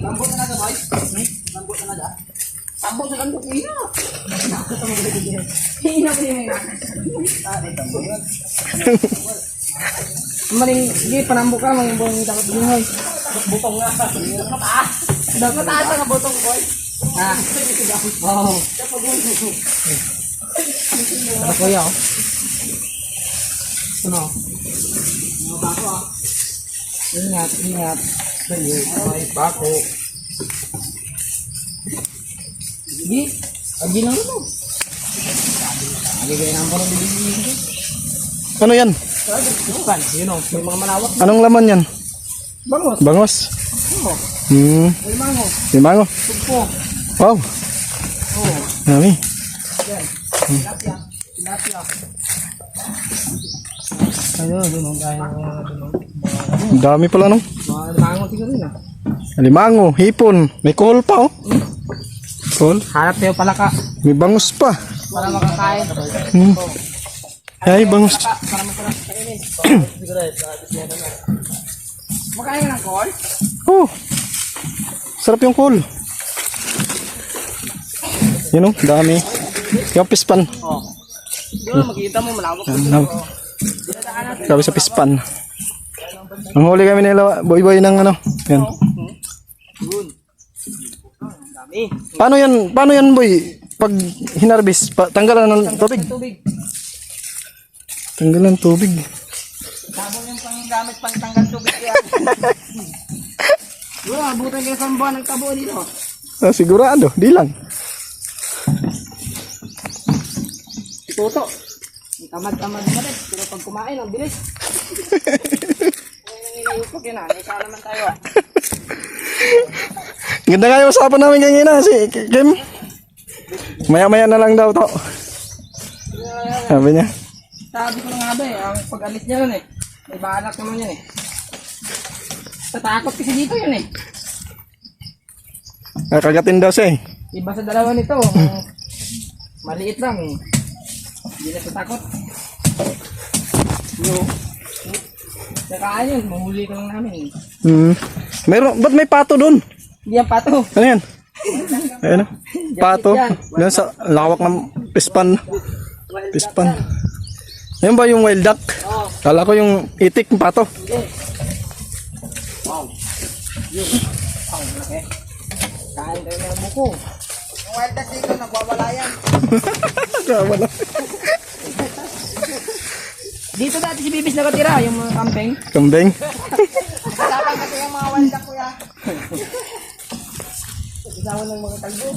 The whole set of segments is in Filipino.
Lambot na na, boy. Lambot na na. Tambok sa lambot niya. Hina ko yung maling, hindi, panambok ka, mga ibang dapat buhay. Butong nga pa. Dapat taas ang butong, boy. Ah. Wow. Ano kuya, oh? Ano? Ano ba ako, ah? Ingat, ingat. Ay, bako. Sige, agi lang ito. Agi kayo ng parang bibigyan. Ano yan? Bukan, yun o, may mga malawak. Anong laman yan? Bangos. Bangos? Oo. May mango. Limango? Tugpo. Wow. Oo. Dami. Yan. Tilapia. Tilapia. Ayun, doon ang kaya. Ang dami pala no? Mga mango siguro yun ah. Limango, hipon. May kohol pa oh. Kohol. Harap tayo pala ka. May bangus pa. Para makakain. Ay, bangus. Para masarap kainin. Makain ka ng call? Oh. Sarap yung kohol. Yun oh, dami. Yung pispan. Oo. Doon makikita mo malawak. Sabi sa pispan. Ang huli kami nila, boy-boy ng ano. Yan. Doon. Dami. Paano yan boy? Pag hinarbis, tanggalan ng tubig. Tubig. Tanggalan ng tubig. Sabon yung panggamit pang tanggal tubig yan. Doon, abutan kayo sa buwan ng tabo dito. Ah, sigurado, di lang. Toto. Tamad-tamad na rin. Pero pag kumain, ang bilis. Kung nanginayupag yun ah. Naisa naman tayo ah. Ganda nga yung usapan namin kanina si Kim. Maya-maya na lang daw to. Sabi niya. Sabi ko na nga ba eh. Ang pag-alit niya nun eh. May balak naman yun eh. Tatakot kasi dito yun eh. Kagatin daw siya eh. Iba sa dalawa nito. Maliit lang eh. Hindi na tatakot. Yo. Nakaan yun. Mahuli ka lang namin eh. Meron, ba't may pato dun? Hindi yan pato. Ano yan? Ayun o. Pato. Doon sa lawak ng pispan. Pispan. Ayun ba yung wild duck? Oo. Kala ko yung itik ng pato. Hindi. Wow. Yun. Wow, laki. Kain tayo ng buko. Yung wild duck dito, nagwawala yan. Wala. Dito dati si Bibis nakatira, yung mga camping. Kambing. Kasapang kasi yung mga wild duck kuya. Isawa ng mga talbo.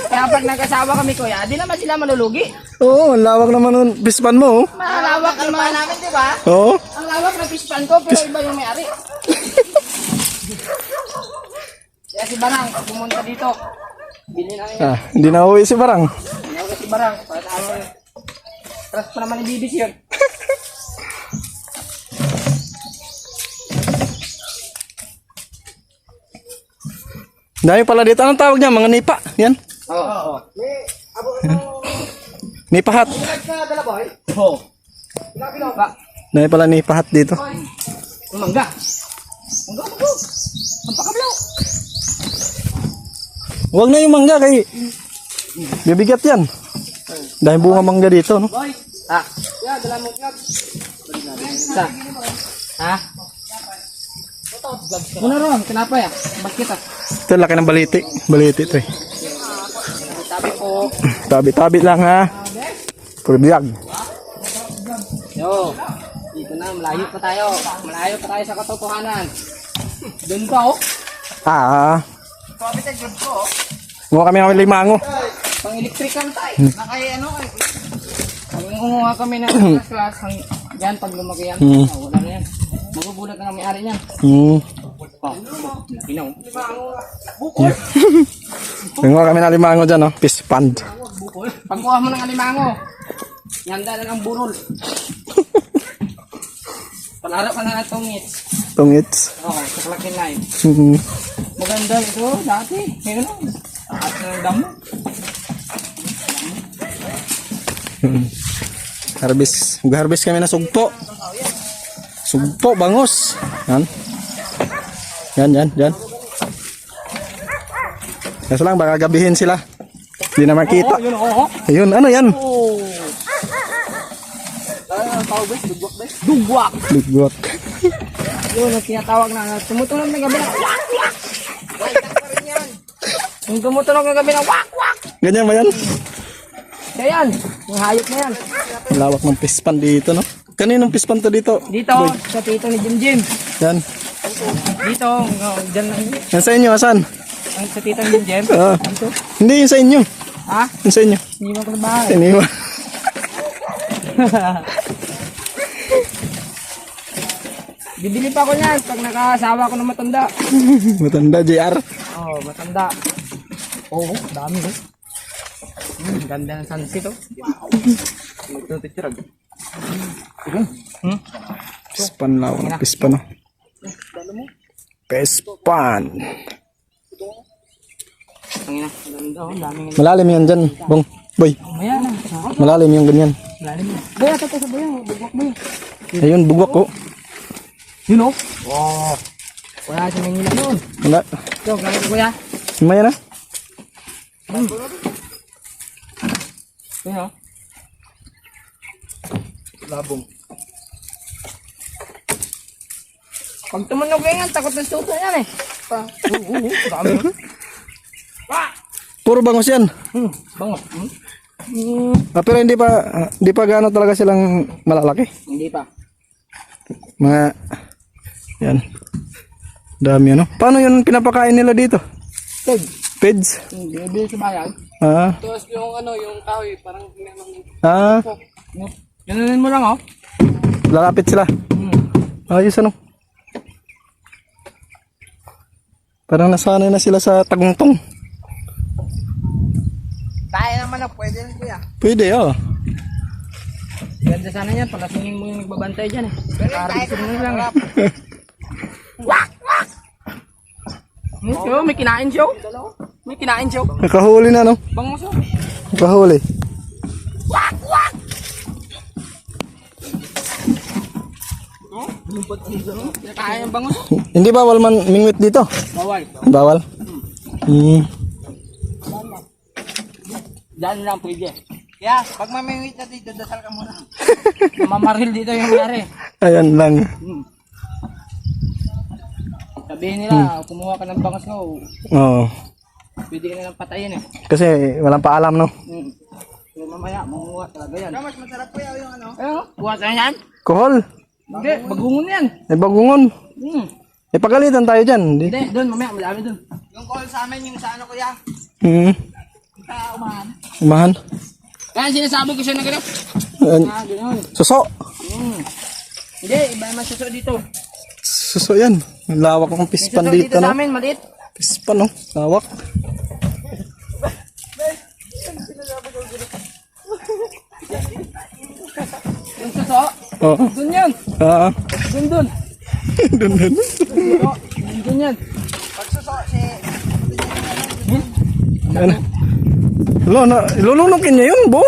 Kaya pag nag-asawa kami kuya, di naman sila malulugi. Oo, ang lawak naman ng pispan mo. Malawak ang mga namin, di ba? Oo. Ang lawak na fishpan ko, pero iba yung may-ari. Kaya si Barang, pag pumunta dito, bilhin namin yan. Hindi na uwi si Barang. Ano si Barang, para sa ano rin. Trust pa naman ni Bibis yun. Dahil pala dito, anong tawag niya? Mga nipa. Yan. Oo. Nipahat. Oo. Dahil pala nipahat dito. Mangga. Mangga mo. Ang pakablaw. Huwag na yung mangga kay bibigat yan. Dahil bunga mangga dito, no? Boy. Ah. Ya, dala mo vlog. Sa. Ha? Muna ron, tinapay ah. Basket ah. Ito, laki ng baliti. Baliti ito eh. Sabi po. Tabi-tabi lang ha. Purbiag. Yo. Dito na, malayo pa tayo. Malayo pa tayo sa katotohanan. Doon pa oh. Kapit ang grab ko oh. Mukha kami ng limango. Pang electrical tayo. Nakay ano kay. Kumuha kami ng class. Yan, pag lumaki yan. Wala na yan. Magugulat na ang may-ari niyan. Oh, laki na oh. Bukol. Mukha kami ng limango dyan, no? Fish pond. Bukol. Pagkuha mo ng alimango, yanda na ng burol. Palaro ka na ng tungits. Tungits. Okay, kaklakin na yun. Maganda ito dati. Ngayon na. At ng damo. Harvest. Mag-harvest kami na sugpo. Sugpo, bangus. Yan. Yan. Kaso lang, baka gabihin sila. Hindi na makita. Oo, yun ako. Ayun, ano yan? Oo. Tawag ba? Dugwak ba? Dugwak! Dugwak. Yun, ang tinatawag na tumutunog ng gabi na wak wak. Yung tumutunog ng gabi na wak wak. Ganyan ba yan? Kaya yan, yung hayop na yan. Lawak ng pispan dito, no? Kaninong pispan to dito? Dito, sa tito ni Jim Jim. Yan. Dito, dyan lang. Yan sa inyo, asan? Ang sa tito ni Jim Jim. Ah. Dito. Hindi, yun sa inyo. Ha? Yun sa inyo. Iniwan ko na bahay. Iniwan. Bibili pa ako niyan pag nakasawa ko ng matanda. Matanda, JR. Oh, matanda. Oo, dami eh. Ganda ng sunset oh. Ito picture. Pispan lawak ng pispan, no? Pispan. Tangina, ganda oh, daming. Malalim yan dyan, Bong. Boy, Maya na. malalim yung ganyan. Lalim na. Boy, ato sa boy, bugwak boy. Ayun, bugwak ko. Yun oh. Wow. Wala si Manila noon. Wala. Ito, gano'n ko kuya. Maya na. Yun oh. Labong. Pag tumunog yan, takot ng suso yan eh. Dami oh. Puro bangos yan. Bango. Ah, pero hindi pa gaano talaga silang malalaki. Hindi pa. Mga, yan. Dami ano. Paano yun pinapakain nila dito? Ted, Pids? bibili sa bayan. Ah. Tapos yung ano, yung kahoy, parang Ah. Ganunin mo lang oh. Lalapit sila. Ayos ano. Parang nasanay na sila sa tagungtong. Kaya naman na, pwede rin kuya. Pwede, oh. Ganda sana yan, palasingin mo yung nagbabantay dyan eh. Karabisin mo lang. Wak! Wak! May kinain siya. May kinain siya. Nakahuli na, no? Bangus oh. Nakahuli. Wak! Wak! Kaya yung bangus. Hindi bawal man mingwit dito? Bawal. Bawal? Diyan lang pwede. Kaya, pag mamingwit na dito, dasal ka muna. Mamaril dito yung nangyari. Ayan lang. Sabihin nila, kumuha ka ng bangus ko, Oo. pwede ka na lang patayin eh. Kasi walang paalam, no? So mamaya, mangunguha talaga yan. Mas masarap po yung ano? Ayun, kuha tayo yan. Kohol. Hindi, bagungon yan. May bagungon. May pagalitan tayo dyan. Hindi. Hindi, doon mamaya, madami doon. Yung call sa amin, yung sa ano kuya? Sa umahan. Umahan. Kaya sinasabi ko siya na gano'n. Gano'n. Suso. Hindi, iba naman suso dito. Suso yan. Ang lawak ng May pispan suso dito, dito sa no? amin, maliit. Pispan, no? Lawak. Yung suso, Oo. doon yan. Ah. Doon. Dun. Suso, doon yan. Pag suso, si... Ano? Lulunukin niya yun, Bo.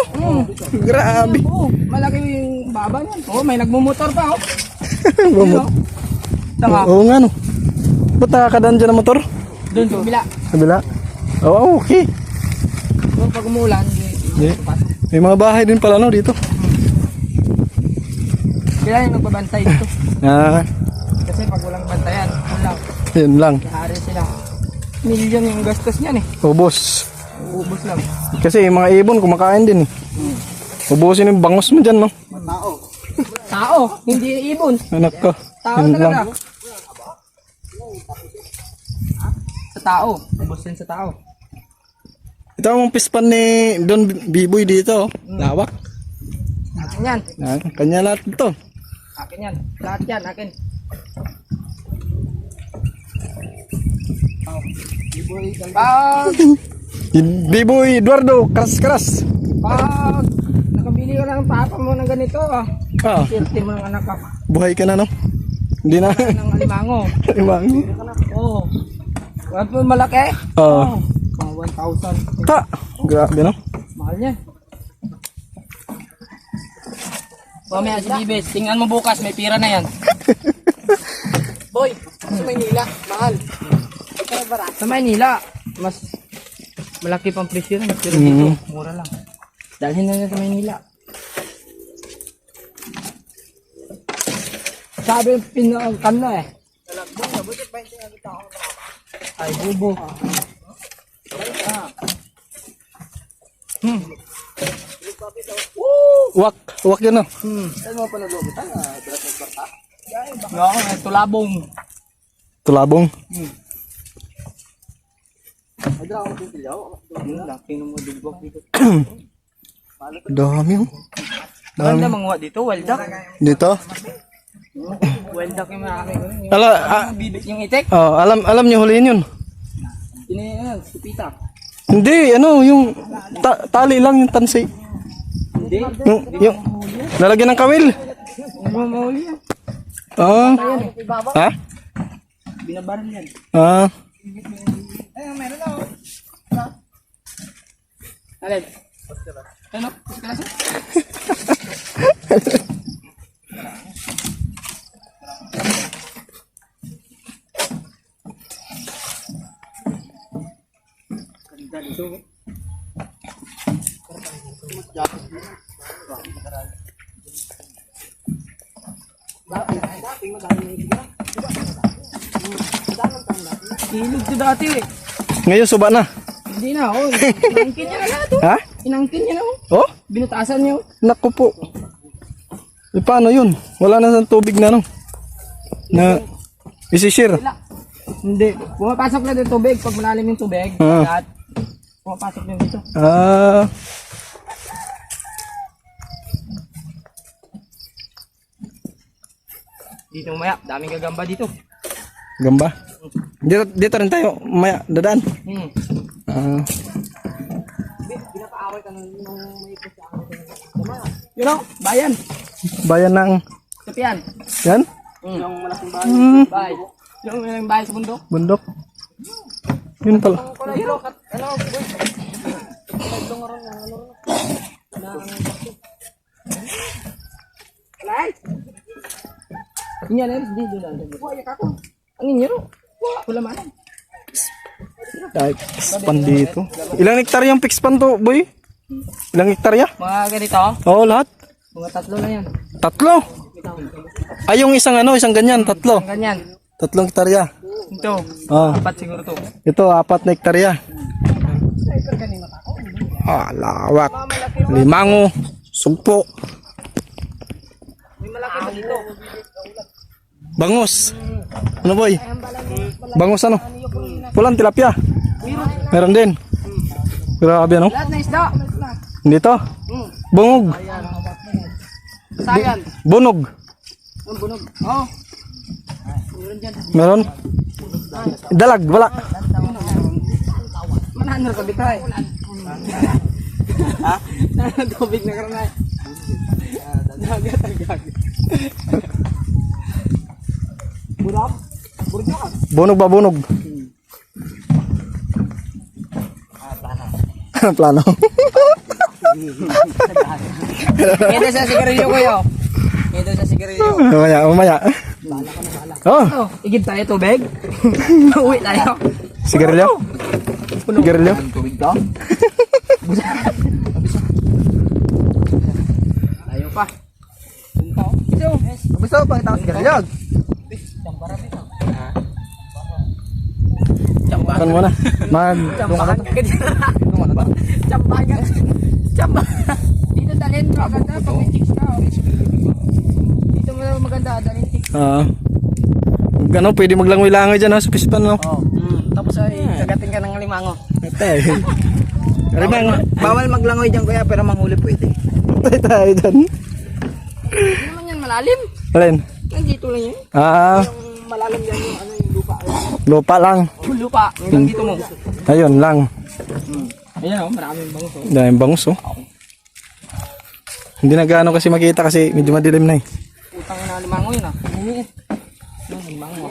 Grabe. Oo, malaki yung baba niyan. Oo, may nagmumotor pa, oh. Bumot. Tama. Oo nga, no? Ba't nakakadaan dyan ang motor? Doon, sa kabila. Kabila? Oo, okay. So, pag umulan, Yeah. May mga bahay din pala, no, dito. sila yung nagbabantay dito. Ah, Kasi pag walang bantayan, wala. yun lang. Kahari sila. Milyon yung gastos niyan eh. Ubos. Ubus lang. Kasi yung mga ibon kumakain din eh. Ubusin yung bangus mo dyan, no? Tao, hindi ibon. Anak ko. Tao Yun lang. talaga. Sa tao. Ubusin sa tao. Ito ang pispan ni Don Biboy dito. Oh. Lawak. Akin yan. Ah, kanya lahat ito. Akin yan. Lahat yan, akin. Pag Biboy Eduardo, karas-karas. nakabili ka ng papa mo ng ganito, Ah, swerte mo ng anak ka. buhay ka na, no? Hindi na. Ng alimango. Ibang. Oo. Wala po malaki. Ah. Mga 1,000. Ta. Grabe, no? Mahal niya. Mamaya si Bibes, tingnan mo bukas, may pira na yan. Boy, Sa Maynila, mahal. Sa Maynila, mas malaki pang presyo rin. Pero dito, mura lang. Dalhin na sa Maynila. Sabi yung pinakam na eh. Ay, bubo. Wak yun, no? Tulabong. Tulabong. Laki ng mga dugbok dito. Dami, oh. Maganda manguha dito, wild duck. Dito? Wild duck yung marami. Yung itik, Alam niyo huliin yun. supita. Hindi, ano, yung tali lang, yung tansi. Hindi. Yung lalagyan ng kawil. Mamahuli yan. Ha? Binabaran yan. Ayun, meron ako. Alin? Ano? Klase? Ganda dito. Ilog to dati eh. Ngayon, suba na. Hindi na, oh. Inangkin niya na lahat, oh. Ha? Inangkin niya na, oh. Oh? Binutasan niyo. Naku po. E, paano yun? Wala na ng tubig na, no? Na isishare. Hindi. Pumapasok na yung tubig. Pag malalim yung tubig, lahat. Pumapasok na dito. Dito maya, daming gagamba dito. Gamba. Dito rin tayo, maya, dadaan. Pinapaaway ka nung may ipos sa akin. You know, bayan. Bayan ng... Kapian. Yan? Yung malaking bahay. Bahay. Yung malaking bahay sa bundok. Bundok. Yun pala. Ano, boy? Alay? Ini ada di dalam. Wah, ya kako. Ang inyo. Wah, wala man. Ay, pispan dito. Ilang hektarya yung pispan to, boy? Ilang hektarya? Mga ganito. Oo, lahat. Mga tatlo na yan. Tatlo? Ay, yung isang isang ganyan, tatlo. Ganyan. 3 hektarya. Ito. Ah, Apat siguro to. ito, 4 na hektarya. Lawak. Limango. Sugpo. May malaki pa dito. Bangus. Ano, boy? Bangus ano? Pulang tilapia. Meron din. Grabe, ano? Lahat na isda. Dito. Bungog. Sayan. Bunog. Ang bunog. Oh. Meron dyan. Meron. Dalag, wala. Mananor ka bitay. Ha? Tubig na karanay. Dagat ang gagawin. Burap? Burap? Bunog ba, bunog? Plano. Ito sa sigarilyo ko yo. Ito sa sigarilyo. Umaya. Oh, Oh, igib tayo tubig. Uwi tayo. sigarilyo. Sigarilyo. Tubig daw. Tayo pa. Gusto pa kita sigarilyo. Kan mo na. Chambahan. Chambahan. Chambahan. Dito dalhin maganda pag may chicks ka. Dito mo maganda dalhin chicks. Gano, pwede maglangoy-langoy dyan sa pispan, no? Oh. Tapos ay kagatin ka ng limango. Tay. Bawal maglangoy diyan kuya pero manghuli pwede. Tayo dyan. Hindi naman yan malalim. Alin? Nandito lang yan. Yung malalim yan yung ano yung lupa. Lupa lang. Lupa. Hanggang dito mo. Ayun lang. Ayan oh, maraming bangus oh. Daming bangus, oh. Hindi na gaano kasi makita kasi medyo madilim na eh. Utang na limango yun ah. Umiit. Yung limango.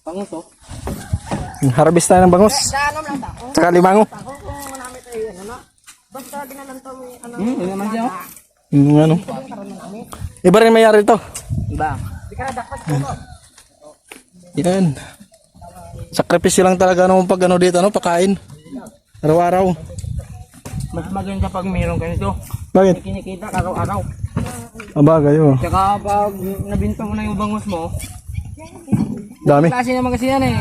Bangus oh. Harvest tayo ng bangus. Tsaka limango. Basta ginalantaw mo yung ano Yun naman siya. Yung ano. Iba rin mayari ito. Iba. Yan. Sakripisyo lang talaga nung pag ano dito, ano, pakain. Araw-araw. Mas maganda pag mayroon ka nito. Bakit? Kinikita araw-araw. Abagay, oh. Tsaka pag nabinta mo na yung bangus mo, Dami. klase naman kasi yan eh.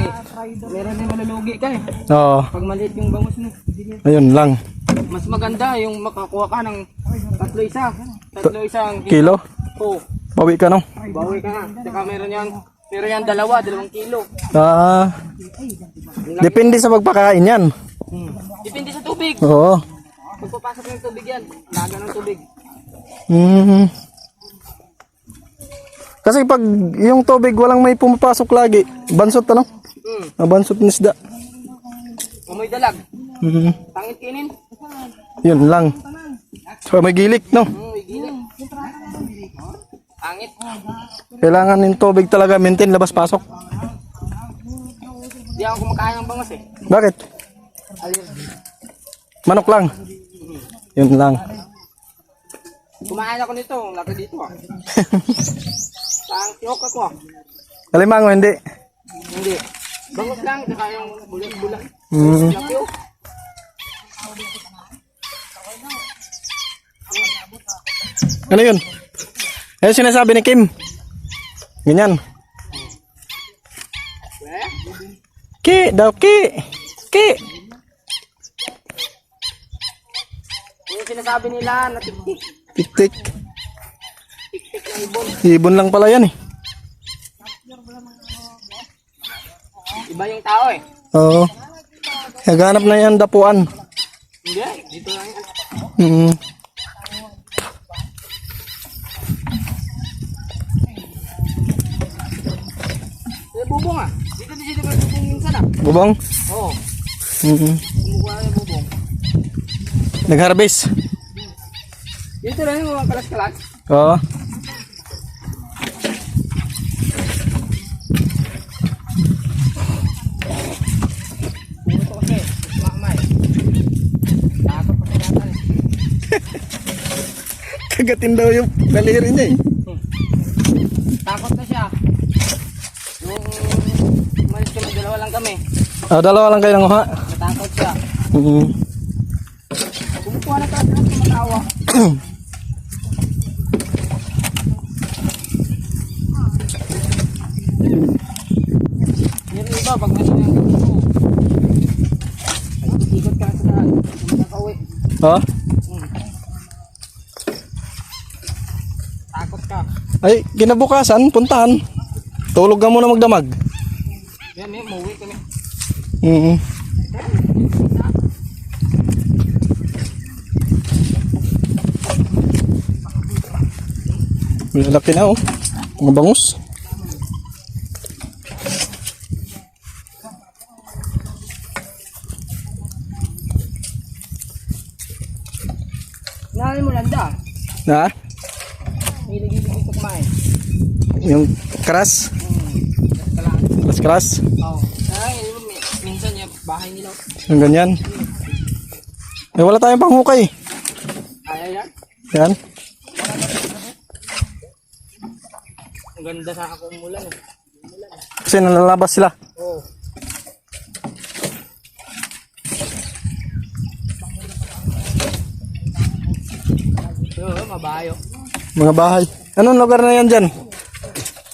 Meron din malulugi ka eh. Oo. Pag maliit yung bangus mo. Ayun lang. Mas maganda yung makakuha ka ng tatlo isang Kilo. Oo. Bawi ka, no? Bawi ka na. Tsaka meron yan 2 kilo. Ah. Depende sa pagpakain yan. Depende sa tubig. Oo. Pagpapasok ng tubig yan, laga ng tubig. Mm. Kasi pag yung tubig walang may pumapasok lagi, bansot ano? Bansot ng isda. Amoy dalag. Mm. Tangit kinin. Yun lang. So may gilik, no? May gilik. Tangit. Kailangan yung tubig talaga maintain labas-pasok. Di ako kumakain ng bangus eh. Bakit? Allergy. Manok lang. Yun lang. Kumain ako nito, laki dito ah. Parang tiyok ako ah. Alimango, hindi. Hindi. Bangus lang, saka yung bulat-bulat. Mm. Laki oh. Ano yun? Ayun sinasabi ni Kim. Ganyan. Ki, daw ki. Ki. Yung sinasabi nila na tik-tik. Tik-tik. Tik-tik na ibon. Ibon lang pala yan eh. Iba yung tao eh. Oo. Naghanap na yan dapuan. Hindi, dito lang yan. Mm. Bubong ah. Dito ka bubong minsan ah. Bubong? Oo. Mm. Kumukuha na yung bubong. Nag-harvest. Dito lang yung mga kalas-kalas. Oo. Dito kasi, mamay. Takot pa sa natal. Kagatin daw yung daliri niya eh. Takot na siya. Yung malis kami, 2 lang kami. Ah, 2 lang kayo nanguha. Natakot siya. Mm. Kumukuha na tayo ng kumatawa. Yan yung iba, pag ganyan yung gusto. Ikot ka sa daan. Nakauwi. Oh? Takot ka. Ay, kinabukasan, puntahan. Tulog ka muna magdamag. Yan eh, mauwi kami. Mm. Malaki na oh. Mga bangus. Nahalin mo landa. Na? Hilig-hilig ito kumain. Yung kras. Kalaan. Kras. Oo. Ay, minsan yung bahay nila. Yung ganyan. Eh, wala tayong panghukay. Ay, yan. Yan. Ang ganda sa ako umulan eh. Kasi nalalabas sila. Oo. Oo, mabayo. Mga bahay. Anong lugar na yan dyan?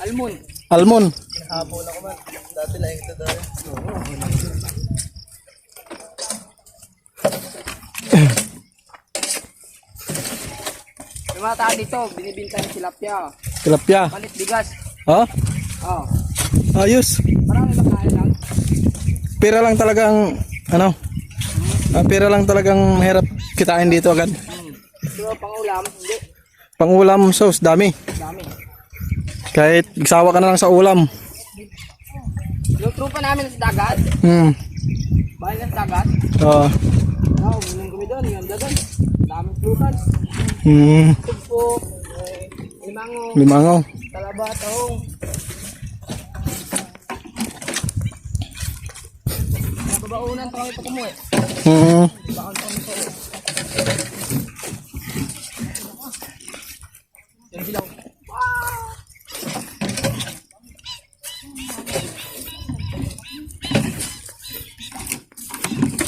Almon. Almon. Hapon ako man. Dati lang ito tayo. Yung mga tao dito, binibinta ng tilapia. Tilapia. Palit bigas. Oh? Oo. Ayos. Marami ba kaya lang? Pera lang talagang, ano? Pera lang talagang mahirap kitain dito agad. Pero pang ulam, hindi. Pang-ulam sauce, dami. Dami. Kahit igsawa ka na lang sa ulam. Yung trupa namin sa dagat, Hmm. bahay na sa dagat. Oo. Oo, minum kami doon, yung dagat. Daming trupan. Hmm. Tugpo, limango, Limangaw. talaba, tahong. Nababaunan pa kami pag umuwi. Hmm. Baon kami sa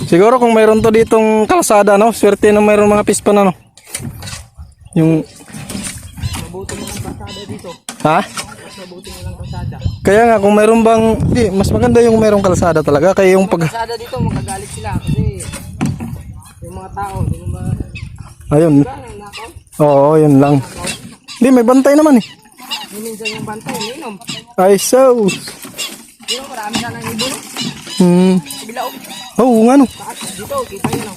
Siguro kung mayroon to ditong kalsada, no? Swerte na mayroon mga pispan, ano? Yung... Mabuti mo ng kalsada dito. Ha? Mas mabuti mo ng kalsada. Kaya nga, kung mayroon bang... Di, mas maganda yung mayroong kalsada talaga. Kaya yung pag... Kalsada dito, magagalit sila kasi yung mga tao, hindi mo ba... Ayun. Wala nang nakaw. Oo, yun lang. Di, may bantay naman eh. Minsan yung bantay, umiinom. Ay, so... Dito, marami na ng ibon. Bilaw. Oo, nga no. Bakit? Dito, kita yun.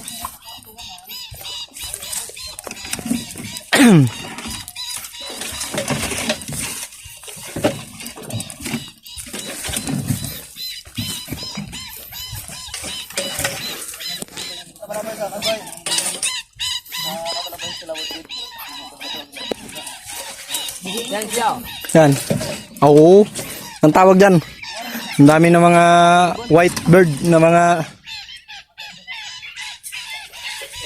Yan siya. Yan. Oo. Ang tawag dyan. Ang dami ng mga white bird na mga...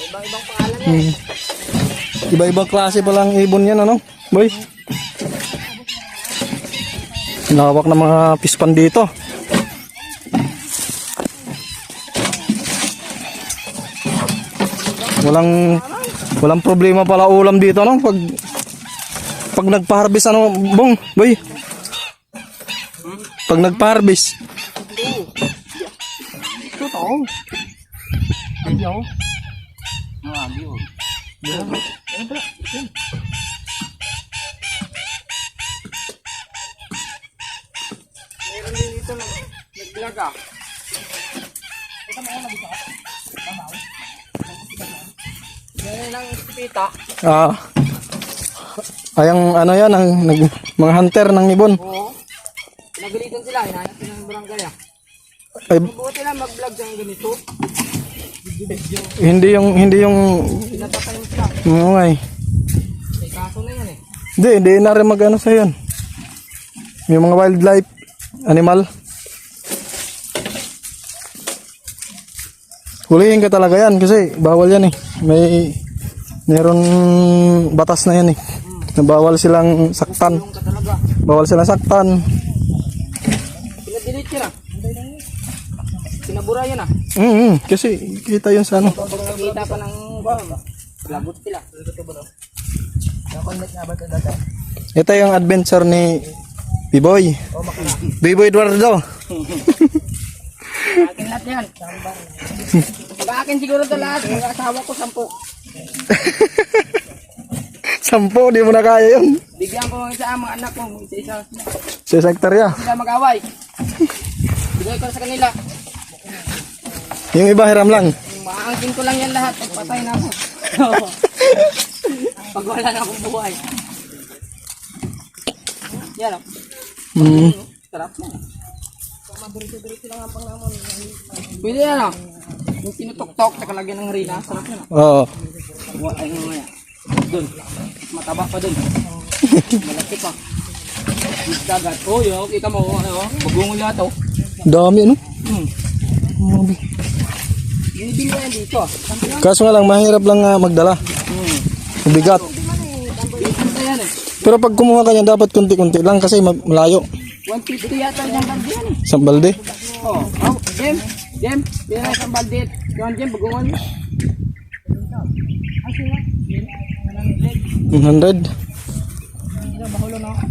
Ibang pangalan yan. Iba-ibang klase palang ibon yan, ano? Boy. Lawak ng mga pispan dito. Walang problema pala ulam dito, no? Pag nagpa-harvest, ano, bong, boy. Pag nagpa-harvest. Totoo. Ayaw. Ayaw. Meron din dito nag-vlog ah. Ganyan lang pita. Ayang ano yan, mga hunter ng ibon. Oo. Nagalitan sila, hinanap sila ng barangay ah. Ay, Buti lang mag-vlog ng ganito. hindi yung Pinapatay mo sila. ngay. May kaso na yan eh. Hindi na rin mag-ano sa yan. Yung mga wildlife, animal. Hulihin ka talaga yan kasi bawal yan eh. Meron batas na yan eh. Na bawal silang saktan. Yung ka talaga. Bawal silang saktan. Pinadelete yun ah. Pinabura yun ah. Kasi kita yun sa ano. Kita pa ng lagot sila. Nakonnet nga ba ito dati? Ito yung adventure ni B-Boy. B-Boy Eduardo. Akin lahat yan. Pag-akin siguro ito lahat. Yung asawa ko 10. 10, di mo na kaya yun. Bigyan ko isa mga anak ko. Isa-isa. Sa sektorya. Sila mag-away. Bigay ko sa kanila. Yung iba hiram lang. Maangkin ko lang yan lahat. Pagpatay na ako. Pag wala na akong buhay. Yan o. Sarap na. Pwede yan o. Yung tinutok-tok sa kalagyan ng harina. Sarap yan o. Oo. Ay nga nga. Doon. Mataba pa doon. Malaki pa. Dagat. Oh yun. Kita mo. Bagong lahat o. Dami ano? Binibili ko yan dito. Kaso nga lang, mahirap lang magdala. Mabigat. Ito yan eh. Pero pag kumuha ka niyan, dapat kunti-kunti lang kasi malayo. 150 yata yung balde yan eh. Sa balde. Oh, Jem. Jem. Yan na isang balde. Yan Jem, bagungan. 100. Bahulo na ako.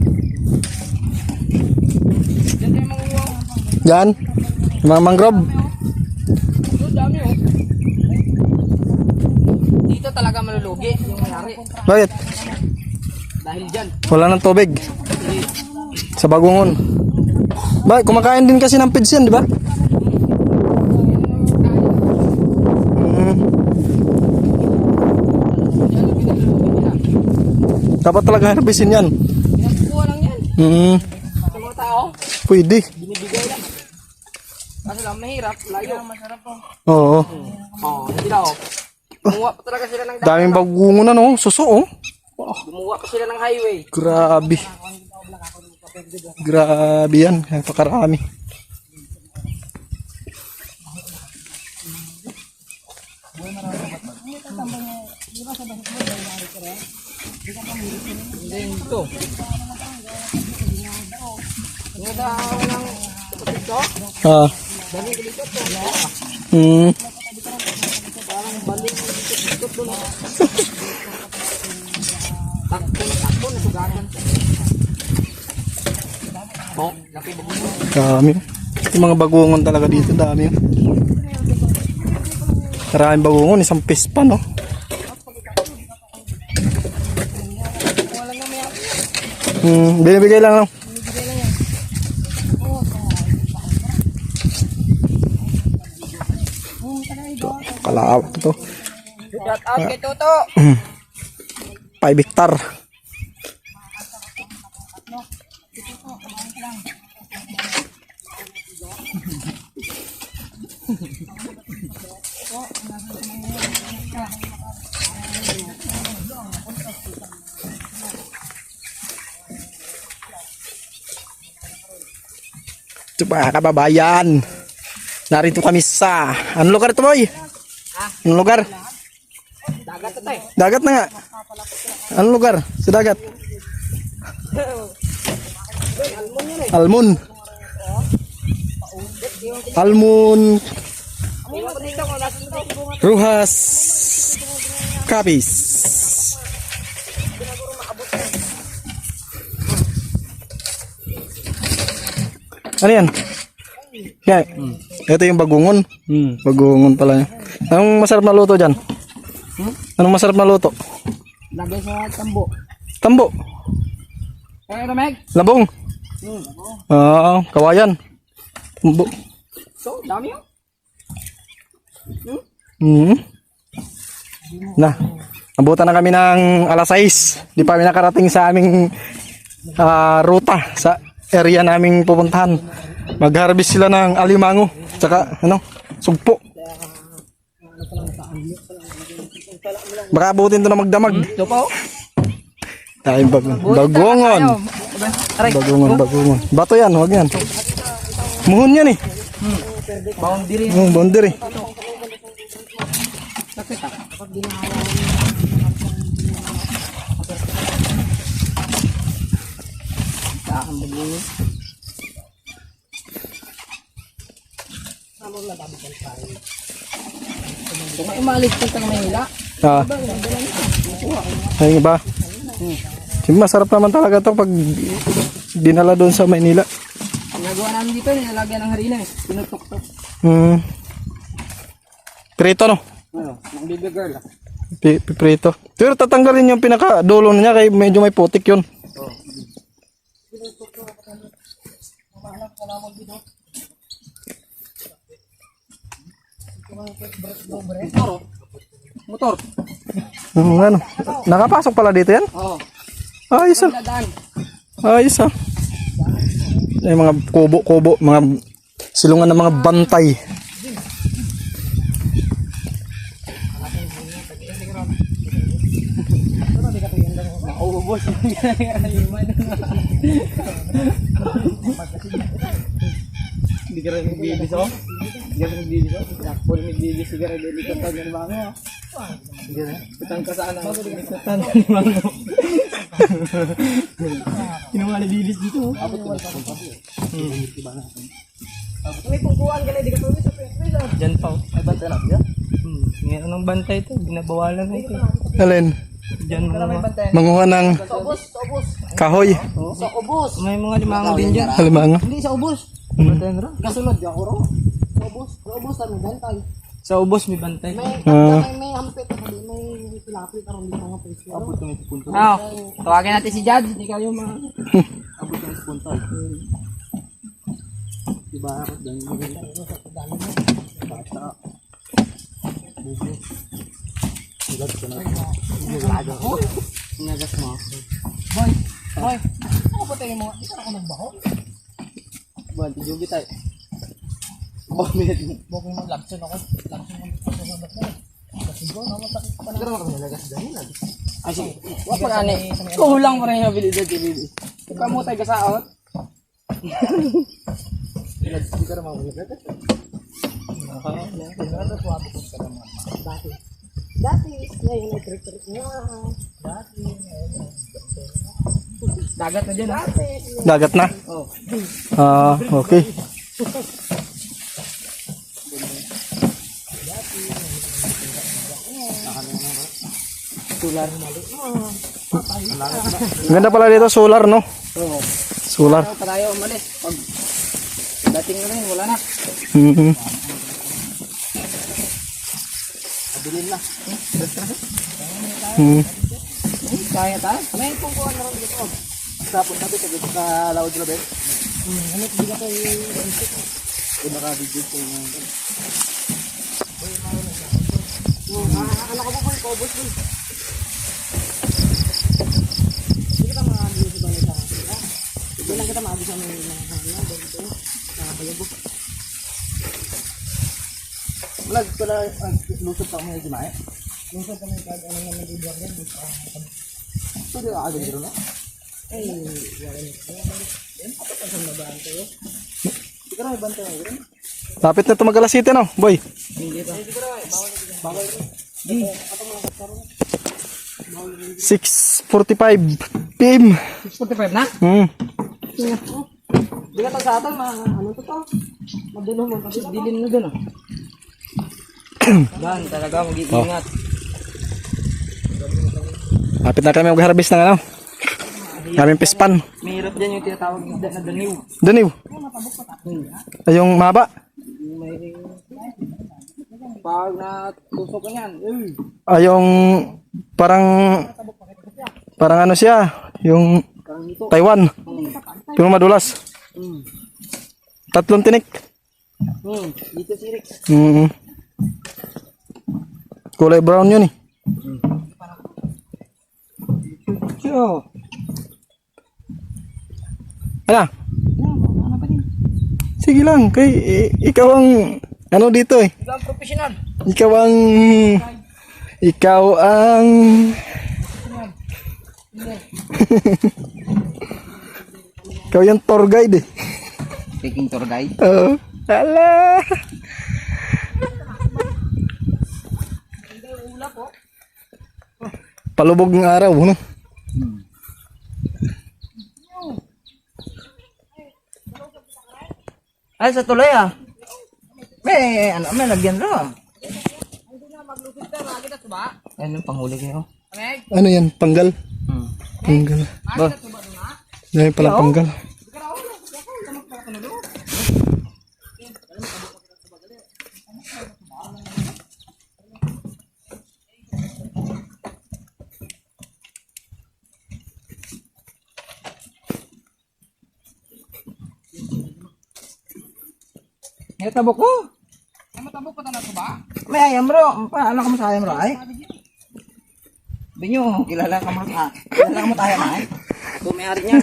Diyan tayo manguha. Yan. Mga mangrove. Doon dami oh. Dito talaga malulugi yung mayari. Bakit? Dahil dyan. Wala nang tubig. Sa Bagungon. Bakit? Kumakain din kasi ng pids yan, di ba? Dapat talaga harbisin yan. Pinagkukuha lang yan. Sa mga tao, Pwede. binibigay lang. Kasi lang mahirap, layo. Masarap po. Oo. Oh, hindi na oh. Gumawa pa talaga sila ng Daming Bagungon na, no? Suso, oh. Gumawa pa sila ng highway. Grabe. Grabe yan. Napakarami. Hindi ito. Yung dahon ng kapatid ko, Ah. dami ko dito to. Takbo na sugaran. Oh, laki bagungon. Dami. Yung mga bagungon talaga dito, dami. Maraming bagungon, isang pispan, no? Binibigay lang, no? Kalawak to. Shout out kay Toto. 5 hektar. Ito mga kababayan. Narito kami sa... Anong lugar ito, boy? Anong lugar? Dagat ito eh. Dagat na nga. Anong lugar? Sa dagat? Almon. Almon. Ruhas. Kapis. Ano yan? Yan. Ito yung bagungon. Bagungon pala yan. Anong masarap na luto dyan? Anong masarap na luto? Lagay sa tambo. Tambo. Kaya Meg? Labong. Kawayan. Tambo. So, dami yun. Na. Abutan na kami ng alas 6. Di pa kami nakarating sa aming ruta sa area naming pupuntahan. Mag-harvest sila ng alimango. Tsaka sugpo. Baka abutin to na magdamag. Ito po. Dahil bagungon. Bagungon. Bato yan, huwag yan. Muhon yan eh. Boundary. Boundary. Sakit ah. Saan bagungon? Kung umalis ka sa Manila, Ayun ba? Masarap naman talaga to pag dinala doon sa Maynila. nagawa namin dito, nilalagyan ng harina eh. Pinutok-tok. Prito, no? Ano, ng baby girl ah. Prito. Pero tatanggalin yung pinaka-dulo niya kay medyo may putik yun. Motor. Ano? Nakapasok pala dito yan? Oo. Ayos ah. Dadaan. Ayos ah. Yung mga kubo-kubo, mga silungan ng mga bantay. Naubos. Hindi ka rin nagbibis ako? Hindi ka rin nagbibis ako? Nakapul nagbibis, hindi ka rin delikatan ng mango. Hindi ka rin? Kutang ka saan ang delikatan ng mango. Kinuha nagbibis dito. Abot ko na. May pungkuhan ka na, hindi ka tuloy sa pwede. Diyan pa. May bantay na siya? Ngayon ng bantay ito, binabawalan na ito. Alin? Diyan mga manguha ng kahoy. sa ubos. May mga limango din dyan. Alimango. Hindi sa ubos. Kasunod yung kuro. Sa ubos may bantay. Sa ubos may bantay. May hampit ako din. May tilapit ako dito mga presyo. Abot kami sa punto. Tawagin natin si Jad. Hindi kayo abot kami sa punto. Diba ako dyan. Bata. Nagas ko. Nagas mo. Boy. Ako pa tayo mo. Ito ako nagbaho. Boy, tijugi tayo. Bukong maglagson ako. Lagson ako sa ba't na. Kasi bro, namatakit pa na. Pero kami nagas dyan. Ay, sige. Wag pag-ani. Kulang mo rin yung habilidad. Ikaw mo tayo kasaot. Hindi ka naman maglagay. Dati, ngayon ay trik-trik na. Dagat na dyan ha? Dagat na? Oo. Okay. Solar. Ganda pala dito, solar, no? Oo. Solar. Pa tayo umalis. Pag dating na rin, wala na. Mhm. Bilhin na. Mhm. Kaya tayo. May pungkuhan na rin dito. Tapos natin sa lawad na ba? Ano hindi na kayo naka-video ko yung ano ka po po boss boy. Hindi ka ma-video sa balik sa akin. Hindi lang kita ma-video sa mga hangin dito. Nakapalago. Vlog pala lusot pa mo yung jimae. Lusot pa mo yung ano naman dito yan. Ito di ako dito na. Ay, Lapit na ito mag-alas 7, no, boy? hindi pa. Bawal. 6:45 PM. 6:45 na? Hmm. Di ka sa atin, ano to to? Madulo mo, kasi dilim na dun ah. Dan, talaga mag-iingat. Lapit na kami mag-harvest ng ano? Kaming pispan. Mahirap dyan yung tinatawag na daniw. Daniw. Ay, yung mahaba. May... Pag natusok ka yan, Ay, yung parang ano siya, yung parang ito. Taiwan. Yung madulas. 3 tinik. Dito si Rex. Mm. Kulay brown yun eh. Sure. Ano? Ano pa din? Sige lang, ikaw ang ano dito eh. Ikaw ang professional. Ikaw ang ikaw yung tour guide eh. Taking tour guide. Oo. Ala. Palubog ng araw, no? Ay, sa tuloy ah. May lagyan ro ah. Ano panghuli kayo? Ano yan? Panggal? Panggal. Ba? Dahil pala panggal. May tabok ko. May matabok pa talaga ba? May ayam bro. Paano ka mo sa ayam bro ay? Binyo, kilala ka mo sa. Kilala ka mo tayo na ay. May-ari niya.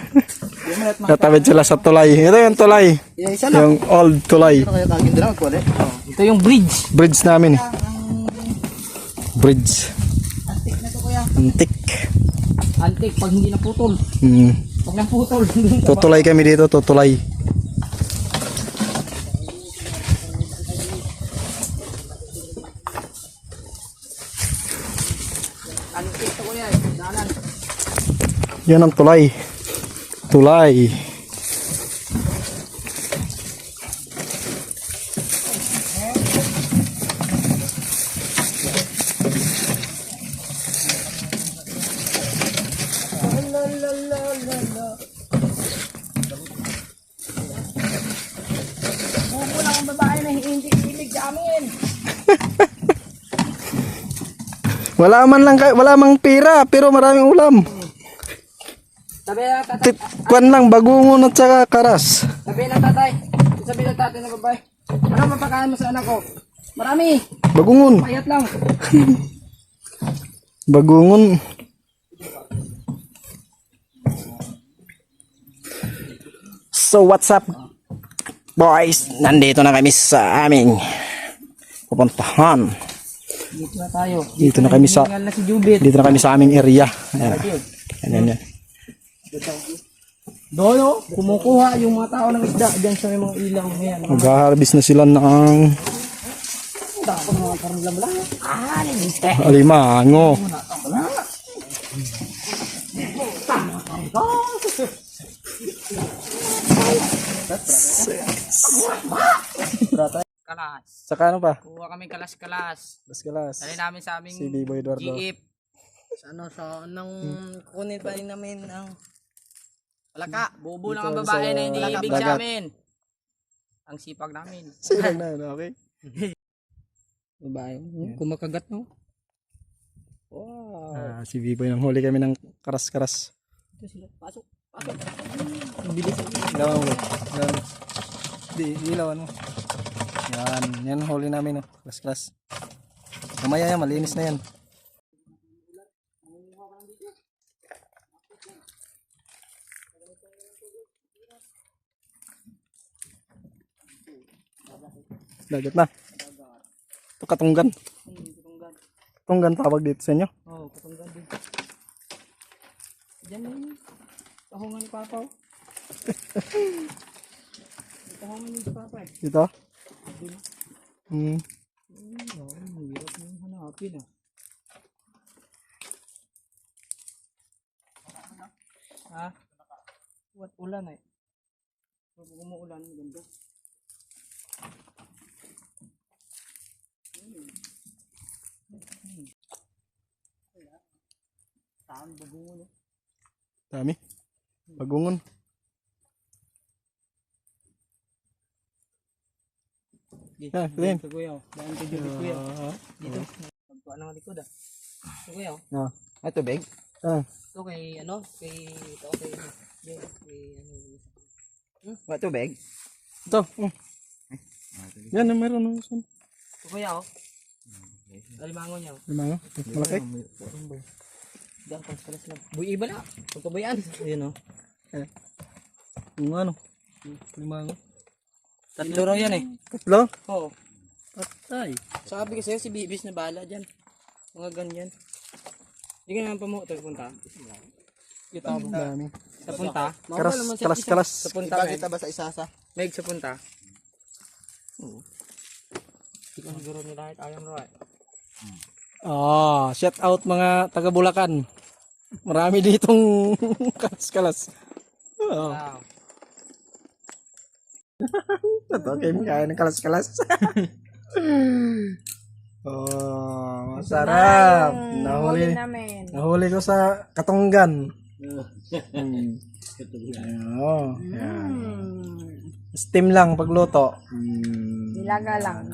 Tatawid sila sa tulay. Ito yung tulay. Isa lang. Yung old tulay. Ito kaya tagin din ako eh. Ito yung bridge. Bridge namin eh. Bridge. Antik na to kuya. Antik. Antik pag hindi naputol. Pag naputol. Tutulay kami dito, tutulay. Antik to kuya. Dalan. Yan ang tulay. Tulay. Wala akong babae na hindi hilig sa amin. Wala mang pera, pero maraming ulam. Sabi na tatay. Kwan lang, bagungon at saka karas. Sabi na tatay. Sabi na tatay na babae. Ano mapakain mo sa anak ko? Marami. Bagungon. Payat lang. Bagungon. So what's up, boys? Nandito na kami sa aming pupuntahan. Dito na tayo. Dito na kami sa Tingnan na si Jubit. dito na kami sa aming area. Ayan. Ayan. Doyo, kumukuha yung mga tao ng isda diyan sa may mga ilaw ngayon. Mag-harvest na sila ng Tapos mga karnilang lang. Niliste. alimango. Kalas. Saka ano pa? Kuha kami kalas-kalas. Baskalas. Dali namin sa aming Si B-Boy Eduardo. GF. Nang kunin pa rin namin ang palaka. Bubo lang ang babae na hindi ibig sa amin. Ang sipag namin. Sipag na yun, okay? Babae, kumakagat no? Wow. Si Biboy nang huli kami ng karas-karas. Ito sila, pasok, pasok. Bilis. Ilawan mo. Di, ilawan mo. Yan huli namin, no? Karas-karas. Mamaya yan, malinis na yan. Dagat na. Ito katunggan. Katunggan tawag dito sa inyo. Oo, katunggan din. Diyan na yun. Kahungan ni Papa. Kahungan ni Papa. Dito? Ang hirap nyung hanapin ah. Ha? What ulan eh. Pag umuulan, ganda. Saan bagungon eh. Dami. Bagungon. Dito, Dito, kuya. Daan ka dito, kuya. Dito. Pagkuha ng likod ah. Ito, kuya. Ito, big? Ito kay, ano, kay Ito, big? Ito. Yan, meron. Ito, kuya, oh. Alimango niya. Limango. Malaki. Diyan, kalas lang. Buy iba na. Pagkabayaan. Ayan, oh. Yung ano? Limango. Tatlo raw yan eh. Tatlo? Oo. Patay. Sabi kasi si Bibis na bala dyan. Mga ganyan. Hindi ka naman pamuto punta. Kita mo. Dami. Sa punta. Karas. Sa punta. Kita ba sa isa-sa? Meg sa punta. Oo. Hindi ko siguro nila kahit ayaw mo eh. Shout out mga taga Bulacan. Marami ditong kalas-kalas. Wow. Ito, kayo kaya ng kalas-kalas. Masarap. Nahuli ko sa Katunggan. Yan. Steam lang pagluto. Nilaga lang.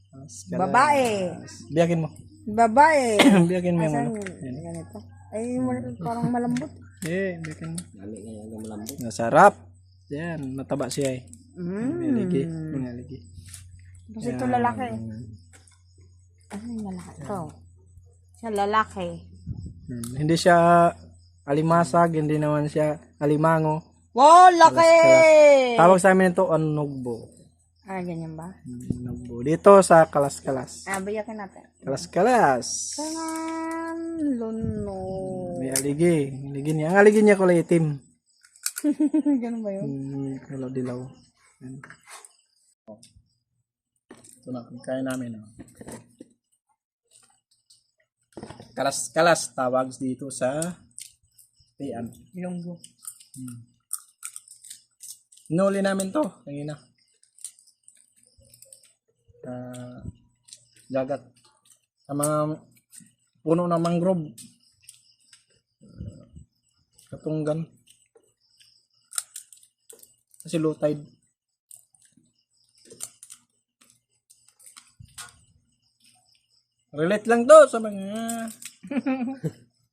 Kalas-kalas. Babae. Biyakin mo. Babae. Biyakin mo yung ano. Asan? Ganito. Ay, parang malambot. Biyakin mo. Masarap. Yan, mataba siya eh. Maligi. Kasi ito lalaki. Ano yung lalaki? Ito. Siya lalaki. Hindi siya alimasag, hindi naman siya alimango. Wow, laki! Tawag sa amin ito, anugbo. Ganyan ba? Anugbo. Dito sa kalas-kalas. Bayakin natin. Kalas-kalas. Kanan, luno. May aligi. Aligi niya. Ang aligi niya kulay itim. Ganun ba yun? Dilaw-dilaw. Yan. Ito na, kaya namin. Kalas-kalas tawag dito sa tiyan. Ilonggo. Inuli namin to. Kanina. Dagat. Sa mga puno ng mangrove. Katunggan. Kasi low tide. Relate lang to sa mga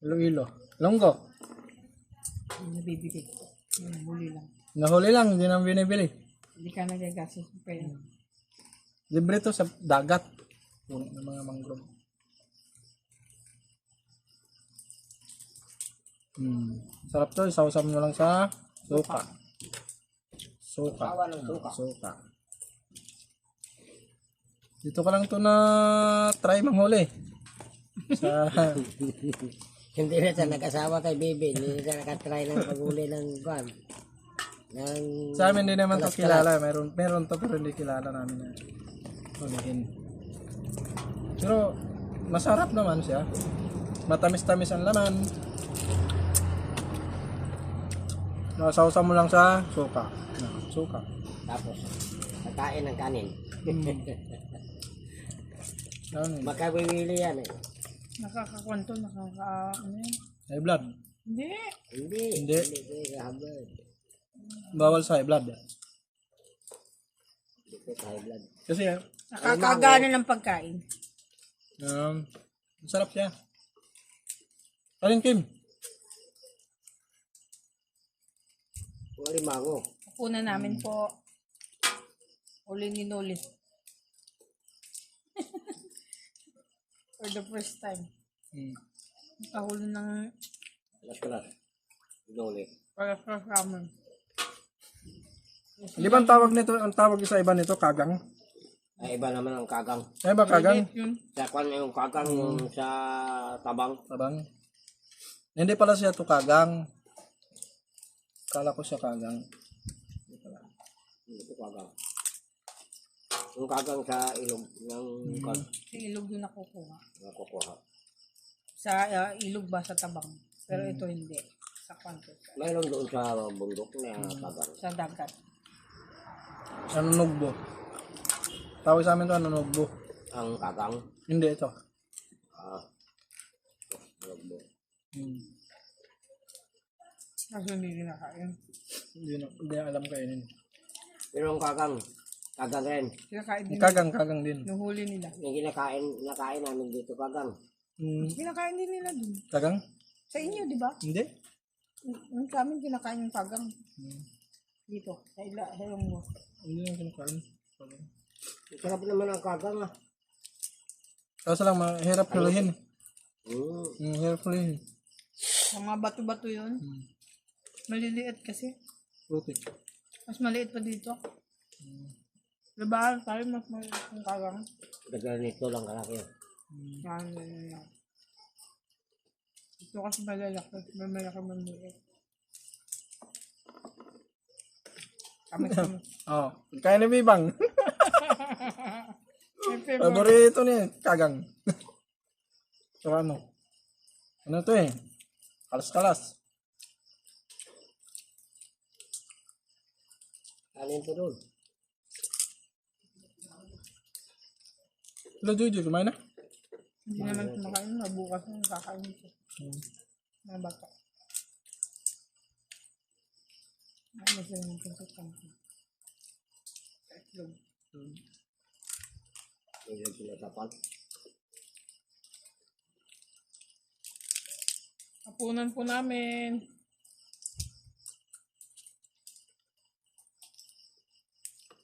Iloilo. Longgo. Nabibigay. Huli lang. Nahuli lang, hindi naman binibili. Hindi ka nagagastos pa yun. Libre to sa dagat. Puno ng mga mangrove. Sarap to, isawsam mo lang sa suka. Suka. Dito ka lang to na try manghuli. Sa Hindi na siya nag-asawa kay Bibi. Hindi na siya nakatry ng paghuli ng guwan. sa amin din naman to kilala. Meron to pero hindi kilala namin na hulihin. Pero masarap naman siya. Matamis-tamis ang laman. Nasawsaw mo lang sa suka. Suka. Tapos, kakain ng kanin. Yan eh. Makawiwili yan eh. Nakakakwento, ano yun? High blood. Hindi. Hindi. Hindi. Hindi ko high Bawal sa high blood. Hindi ko high blood. Kasi, Nakakagana ng pagkain. masarap siya. Alin, Kim? Kung alimango. Kapuna namin po. Uli. For the first time. Nakahuli ng Alas. Inuli. para sa ramen. Di ba ang tawag nito, ang tawag sa iba nito, kagang? Ay, iba naman ang kagang. Ay ba kagang? Yun. Sa kwan yung kagang yung sa tabang. Tabang. Hindi pala siya to kagang. Kala ko siya kagang. Hindi ko kagang. Yung kagang sa ilog ng kwan. Sa ilog yun nakukuha. Nakukuha. Sa ilog ba sa tabang? Pero ito hindi. Sa kwanto. Mayroon doon sa bundok na kagang. Sa dagat. Ano nugbo? Tawag sa amin to, ano nugbo? Ang kagang. Hindi ito. Logbo. Kaso hindi kinakain. Hindi alam kainin. Pero ang kagang rin. Kinakain din. Kagang din. Nuhuli nila. Yung nakain namin dito kagang. Kinakain din nila dun. Kagang? Sa inyo, di ba? Hindi. Yung sa amin kinakain yung pagang. Dito. Sa ilong mo. Hindi yung kinakain. Sarap naman ang kagang ah. Kaso lang, mahirap hulihin. Mahirap hulihin. Sa mga bato-bato yun. Maliliit kasi. Putik. Mas maliit pa dito. Diba? Tayo mas maliit yung kagang. Dagal nito lang kalaki. Yan. Ito kasi malalaki. May malaki maliit. Kami. Oo. Kaya na bibang. Paborito niya, kagang. So ano? Ano to eh? Kalas-kalas. Alin to doon? Hello, Jojo, kumain na? Hindi naman kumakain. Mabukas yung kakain ito. Mga bata. Ano sila ng konsistansi? Sa itlog. Medyo sinasapal. Hapunan po namin.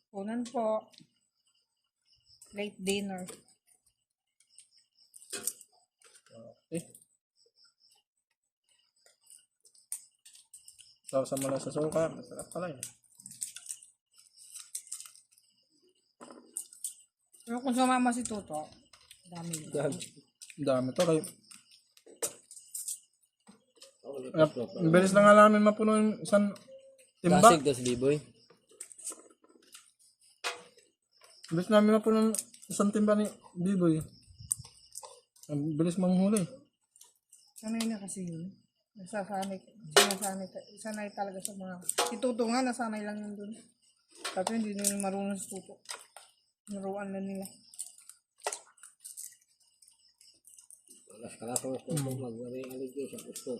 Hapunan po. Late dinner. Eh. Sausa mo lang sa suka. Masarap pala eh. Pero kung sumama si Toto, dami yun. Ang dami to kayo. Ang bilis na nga namin mapuno yung isang timba. Dasig, das biboy. Ang bilis namin mapuno yung isang timba ni Biboy. Ang bilis manghuli. Sanay na kasi yun. Sanay talaga sa mga... Si Toto nga, nasanay lang yun dun. Tapos hindi nila marunong si Toto. Naruan na nila. Alas kalas ko gusto mag-aligi sa gusto.